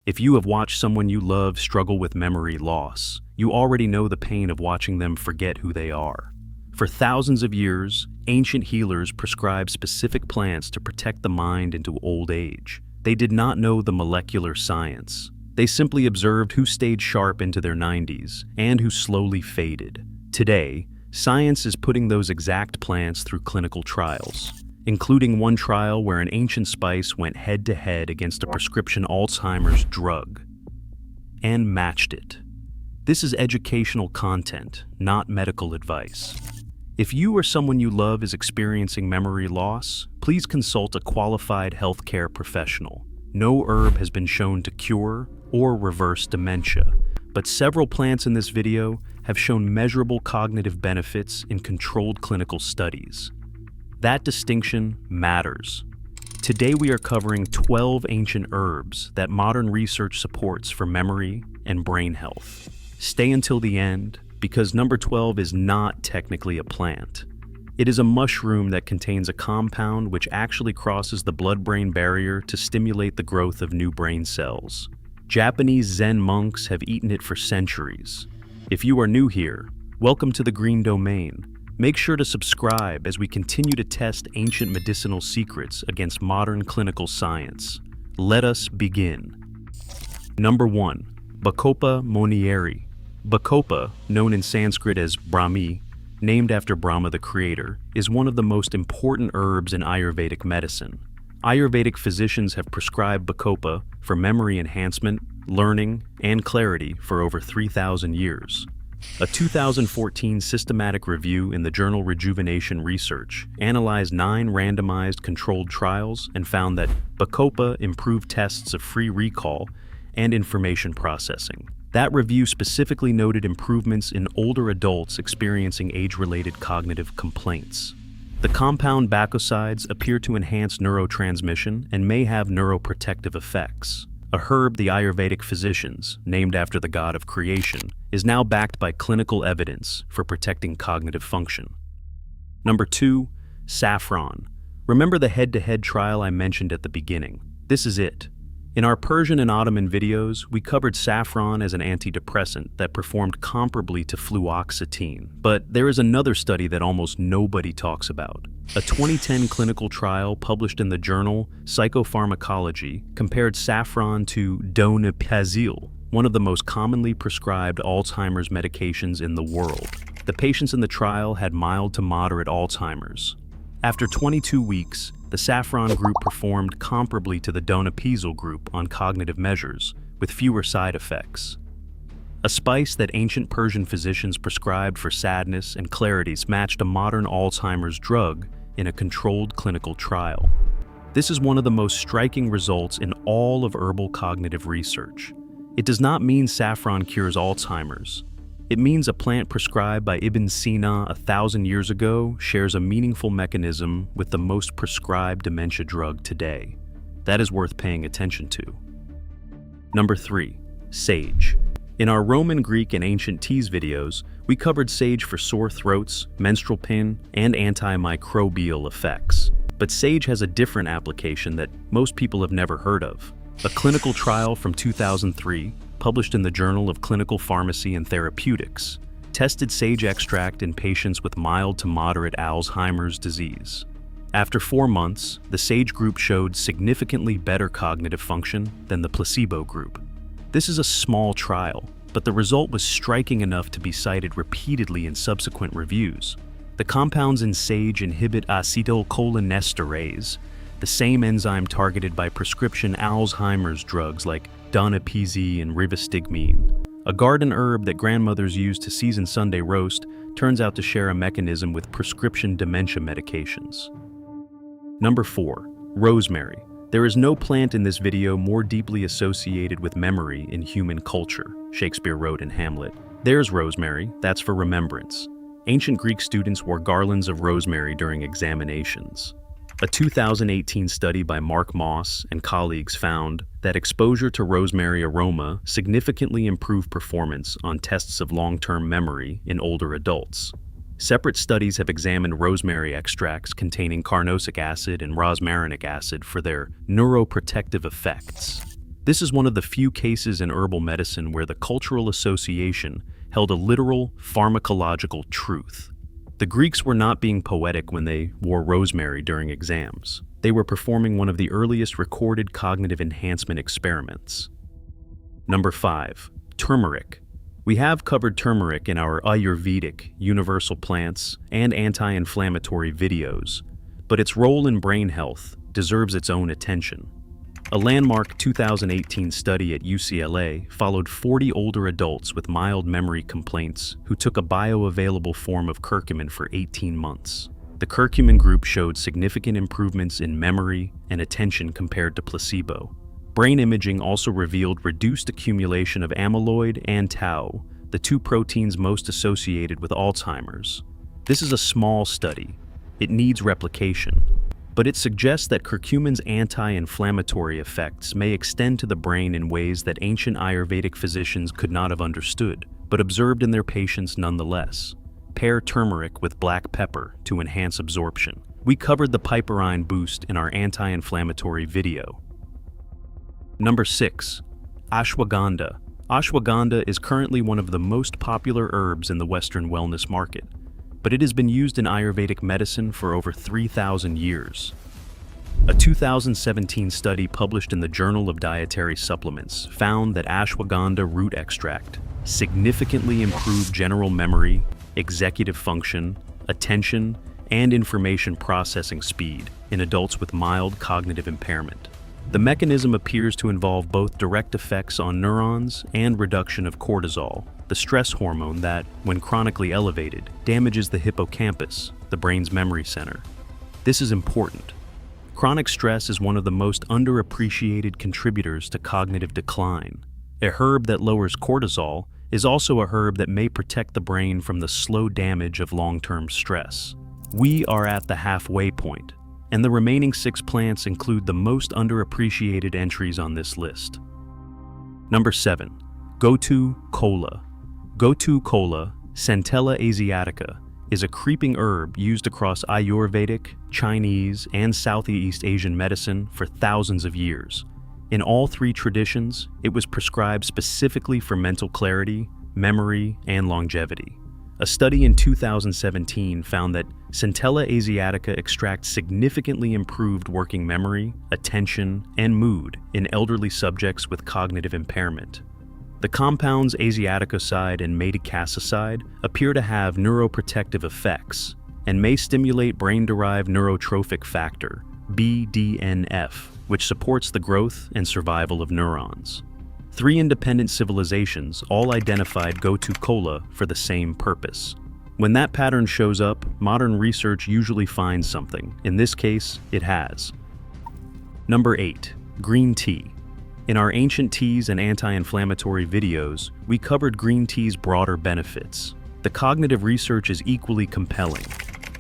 If you have watched someone you love struggle with memory loss, you already know the pain of watching them forget who they are. For thousands of years, ancient healers prescribed specific plants to protect the mind into old age. They did not know the molecular science. They simply observed who stayed sharp into their 90s and who slowly faded. Today, science is putting those exact plants through clinical trials, including one trial where an ancient spice went head-to-head against a prescription Alzheimer's drug and matched it. This is educational content, not medical advice. If you or someone you love is experiencing memory loss, please consult a qualified healthcare professional. No herb has been shown to cure or reverse dementia, but several plants in this video have shown measurable cognitive benefits in controlled clinical studies. That distinction matters. Today we are covering 12 ancient herbs that modern research supports for memory and brain health. Stay until the end, because number 12 is not technically a plant. It is a mushroom that contains a compound which actually crosses the blood-brain barrier to stimulate the growth of new brain cells. Japanese Zen monks have eaten it for centuries. If you are new here, welcome to the Green Domain. Make sure to subscribe as we continue to test ancient medicinal secrets against modern clinical science. Let us begin. Number 1. Bacopa Monnieri. Bacopa, known in Sanskrit as Brahmi, named after Brahma the creator, is one of the most important herbs in Ayurvedic medicine. Ayurvedic physicians have prescribed Bacopa for memory enhancement, learning, and clarity for over 3,000 years. A 2014 systematic review in the journal Rejuvenation Research analyzed 9 randomized controlled trials and found that Bacopa improved tests of free recall and information processing. That review specifically noted improvements in older adults experiencing age-related cognitive complaints. The compound bacosides appear to enhance neurotransmission and may have neuroprotective effects. A herb the Ayurvedic physicians, named after the god of creation, is now backed by clinical evidence for protecting cognitive function. Number 2. Saffron. Remember the head-to-head trial I mentioned at the beginning? This is it. In our Persian and Ottoman videos, we covered saffron as an antidepressant that performed comparably to fluoxetine. But there is another study that almost nobody talks about. A 2010 clinical trial published in the journal Psychopharmacology compared saffron to donepezil, one of the most commonly prescribed Alzheimer's medications in the world. The patients in the trial had mild to moderate Alzheimer's. After 22 weeks, the saffron group performed comparably to the donepezil group on cognitive measures, with fewer side effects. A spice that ancient Persian physicians prescribed for sadness and clarity matched a modern Alzheimer's drug in a controlled clinical trial. This is one of the most striking results in all of herbal cognitive research. It does not mean saffron cures Alzheimer's. It means a plant prescribed by Ibn Sina 1,000 years ago shares a meaningful mechanism with the most prescribed dementia drug today. That is worth paying attention to. Number 3. Sage. In our Roman, Greek, and ancient teas videos, we covered sage for sore throats, menstrual pain, and antimicrobial effects. But sage has a different application that most people have never heard of. A clinical trial from 2003, published in the Journal of Clinical Pharmacy and Therapeutics, tested sage extract in patients with mild to moderate Alzheimer's disease. After 4 months, the sage group showed significantly better cognitive function than the placebo group. This is a small trial, but the result was striking enough to be cited repeatedly in subsequent reviews. The compounds in sage inhibit acetylcholinesterase, the same enzyme targeted by prescription Alzheimer's drugs like donepezil and rivastigmine. A garden herb that grandmothers used to season Sunday roast turns out to share a mechanism with prescription dementia medications. Number 4. Rosemary. There is no plant in this video more deeply associated with memory in human culture, Shakespeare wrote in Hamlet. There's rosemary, that's for remembrance. Ancient Greek students wore garlands of rosemary during examinations. A 2018 study by Mark Moss and colleagues found that exposure to rosemary aroma significantly improved performance on tests of long-term memory in older adults. Separate studies have examined rosemary extracts containing carnosic acid and rosmarinic acid for their neuroprotective effects. This is one of the few cases in herbal medicine where the cultural association held a literal pharmacological truth. The Greeks were not being poetic when they wore rosemary during exams. They were performing one of the earliest recorded cognitive enhancement experiments. Number 5. Turmeric. We have covered turmeric in our Ayurvedic, universal plants, and anti-inflammatory videos, but its role in brain health deserves its own attention. A landmark 2018 study at UCLA followed 40 older adults with mild memory complaints who took a bioavailable form of curcumin for 18 months. The curcumin group showed significant improvements in memory and attention compared to placebo. Brain imaging also revealed reduced accumulation of amyloid and tau, the two proteins most associated with Alzheimer's. This is a small study. It needs replication, but it suggests that curcumin's anti-inflammatory effects may extend to the brain in ways that ancient Ayurvedic physicians could not have understood, but observed in their patients nonetheless. Pair turmeric with black pepper to enhance absorption. We covered the piperine boost in our anti-inflammatory video. Number 6. Ashwagandha. Ashwagandha is currently one of the most popular herbs in the Western wellness market, but it has been used in Ayurvedic medicine for over 3,000 years. A 2017 study published in the Journal of Dietary Supplements found that ashwagandha root extract significantly improved general memory, executive function, attention, and information processing speed in adults with mild cognitive impairment. The mechanism appears to involve both direct effects on neurons and reduction of cortisol, the stress hormone that, when chronically elevated, damages the hippocampus, the brain's memory center. This is important. Chronic stress is one of the most underappreciated contributors to cognitive decline. A herb that lowers cortisol is also a herb that may protect the brain from the slow damage of long-term stress. We are at the halfway point, and the remaining 6 plants include the most underappreciated entries on this list. Number 7. Gotu Kola. Gotu Kola, Centella asiatica, is a creeping herb used across Ayurvedic, Chinese, and Southeast Asian medicine for thousands of years. In all 3 traditions, it was prescribed specifically for mental clarity, memory, and longevity. A study in 2017 found that Centella asiatica extract significantly improved working memory, attention, and mood in elderly subjects with cognitive impairment. The compounds asiaticoside and madecassoside appear to have neuroprotective effects and may stimulate brain-derived neurotrophic factor, BDNF, which supports the growth and survival of neurons. 3 independent civilizations all identified Gotu Kola for the same purpose. When that pattern shows up, modern research usually finds something. In this case, it has. Number 8. Green tea. In our ancient teas and anti-inflammatory videos, we covered green tea's broader benefits. The cognitive research is equally compelling.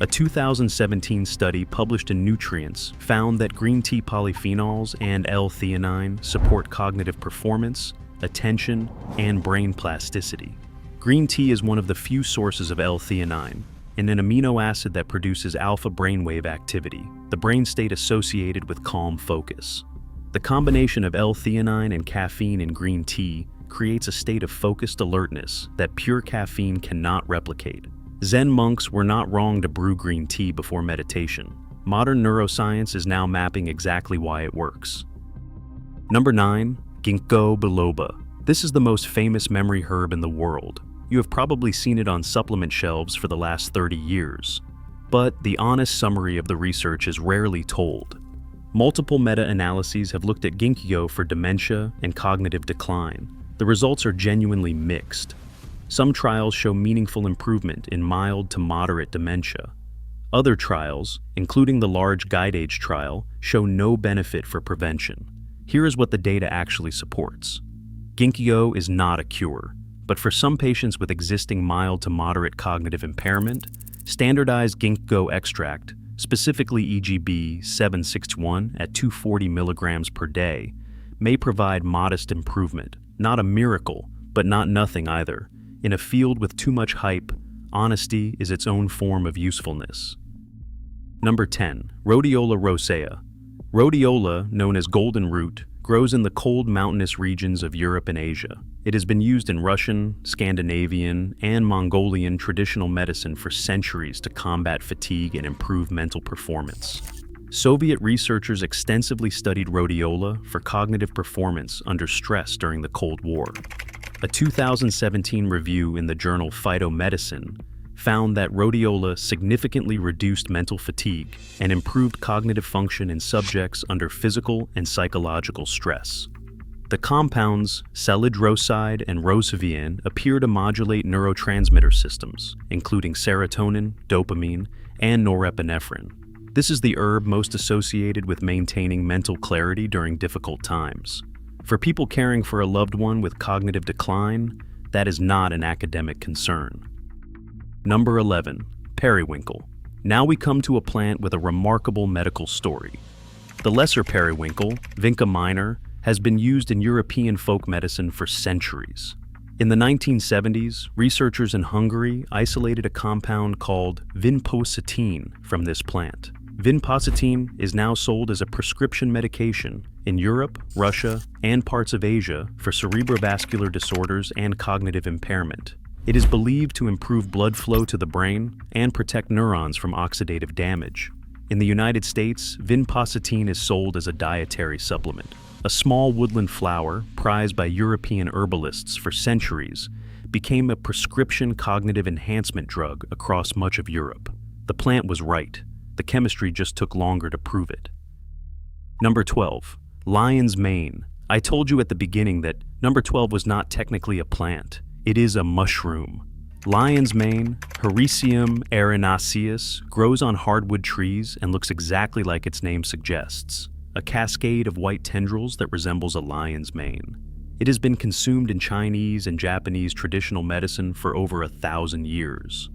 A 2017 study published in Nutrients found that green tea polyphenols and L-theanine support cognitive performance, attention, and brain plasticity. Green tea is one of the few sources of L-theanine, an amino acid that produces alpha brainwave activity, the brain state associated with calm focus. The combination of L-theanine and caffeine in green tea creates a state of focused alertness that pure caffeine cannot replicate. Zen monks were not wrong to brew green tea before meditation. Modern neuroscience is now mapping exactly why it works. Number 9. Ginkgo biloba. This is the most famous memory herb in the world. You have probably seen it on supplement shelves for the last 30 years. But the honest summary of the research is rarely told. Multiple meta-analyses have looked at Ginkgo for dementia and cognitive decline. The results are genuinely mixed. Some trials show meaningful improvement in mild to moderate dementia. Other trials, including the large GuideAge trial, show no benefit for prevention. Here is what the data actually supports. Ginkgo is not a cure, but for some patients with existing mild to moderate cognitive impairment, standardized Ginkgo extract, specifically EGB 761 at 240 milligrams per day, may provide modest improvement. Not a miracle, but not nothing either. In a field with too much hype, honesty is its own form of usefulness. Number 10. Rhodiola rosea. Rhodiola, known as golden root, grows in the cold mountainous regions of Europe and Asia. It has been used in Russian, Scandinavian, and Mongolian traditional medicine for centuries to combat fatigue and improve mental performance. Soviet researchers extensively studied rhodiola for cognitive performance under stress during the Cold War. A 2017 review in the journal Phytomedicine found that rhodiola significantly reduced mental fatigue and improved cognitive function in subjects under physical and psychological stress. The compounds salidroside and rosevian appear to modulate neurotransmitter systems, including serotonin, dopamine, and norepinephrine. This is the herb most associated with maintaining mental clarity during difficult times. For people caring for a loved one with cognitive decline, that is not an academic concern. Number 11. Periwinkle. Now we come to a plant with a remarkable medical story. The lesser periwinkle, Vinca minor, has been used in European folk medicine for centuries. In the 1970s, researchers in Hungary isolated a compound called vinpocetine from this plant. Vinpocetine is now sold as a prescription medication in Europe, Russia, and parts of Asia for cerebrovascular disorders and cognitive impairment. It is believed to improve blood flow to the brain and protect neurons from oxidative damage. In the United States, vinpocetine is sold as a dietary supplement. A small woodland flower, prized by European herbalists for centuries, became a prescription cognitive enhancement drug across much of Europe. The plant was right. The chemistry just took longer to prove it. Number 12. Lion's mane. I told you at the beginning that number 12 was not technically a plant. It is a mushroom. Lion's mane, Hericium erinaceus, grows on hardwood trees and looks exactly like its name suggests, a cascade of white tendrils that resembles a lion's mane. It has been consumed in Chinese and Japanese traditional medicine for over 1,000 years.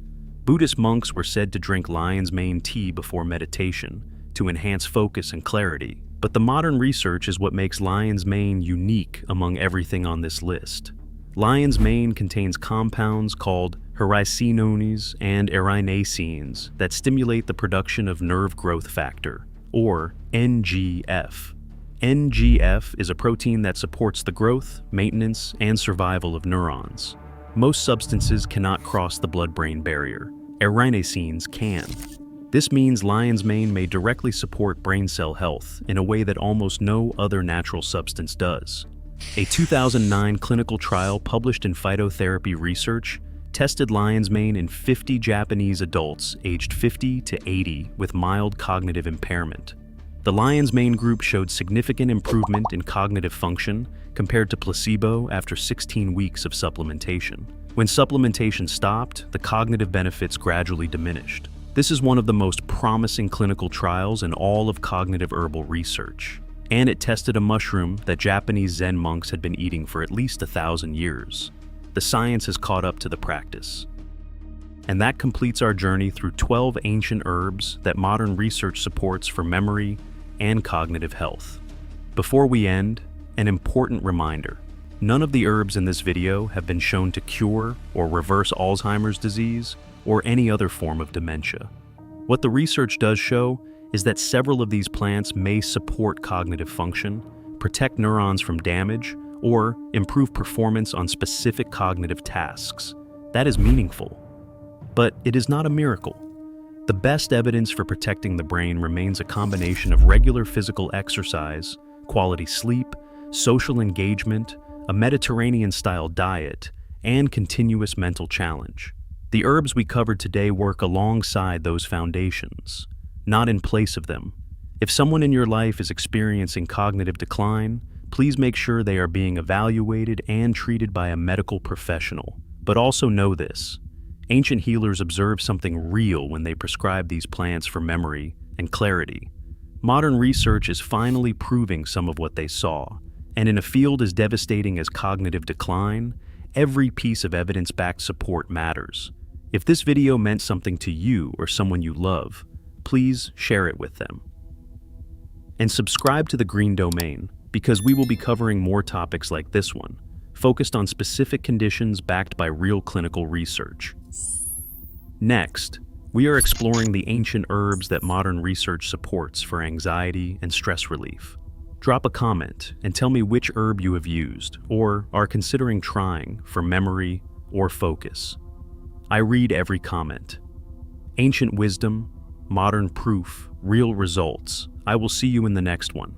Buddhist monks were said to drink lion's mane tea before meditation to enhance focus and clarity, but the modern research is what makes lion's mane unique among everything on this list. Lion's mane contains compounds called hericenones and erinacines that stimulate the production of nerve growth factor, or NGF. NGF is a protein that supports the growth, maintenance, and survival of neurons. Most substances cannot cross the blood-brain barrier. Erinacines can. This means lion's mane may directly support brain cell health in a way that almost no other natural substance does. A 2009 clinical trial published in Phytotherapy Research tested lion's mane in 50 Japanese adults aged 50 to 80 with mild cognitive impairment. The lion's mane group showed significant improvement in cognitive function compared to placebo after 16 weeks of supplementation. When supplementation stopped, the cognitive benefits gradually diminished. This is one of the most promising clinical trials in all of cognitive herbal research. And it tested a mushroom that Japanese Zen monks had been eating for at least 1,000 years. The science has caught up to the practice. And that completes our journey through 12 ancient herbs that modern research supports for memory and cognitive health. Before we end, an important reminder. None of the herbs in this video have been shown to cure or reverse Alzheimer's disease or any other form of dementia. What the research does show is that several of these plants may support cognitive function, protect neurons from damage, or improve performance on specific cognitive tasks. That is meaningful. But it is not a miracle. The best evidence for protecting the brain remains a combination of regular physical exercise, quality sleep, social engagement, a Mediterranean-style diet, and continuous mental challenge. The herbs we covered today work alongside those foundations, not in place of them. If someone in your life is experiencing cognitive decline, please make sure they are being evaluated and treated by a medical professional. But also know this: ancient healers observed something real when they prescribed these plants for memory and clarity. Modern research is finally proving some of what they saw, and in a field as devastating as cognitive decline, every piece of evidence-backed support matters. If this video meant something to you or someone you love, please share it with them. And subscribe to The Green Domain, because we will be covering more topics like this one, focused on specific conditions backed by real clinical research. Next, we are exploring the ancient herbs that modern research supports for anxiety and stress relief. Drop a comment and tell me which herb you have used or are considering trying for memory or focus. I read every comment. Ancient wisdom, modern proof, real results. I will see you in the next one.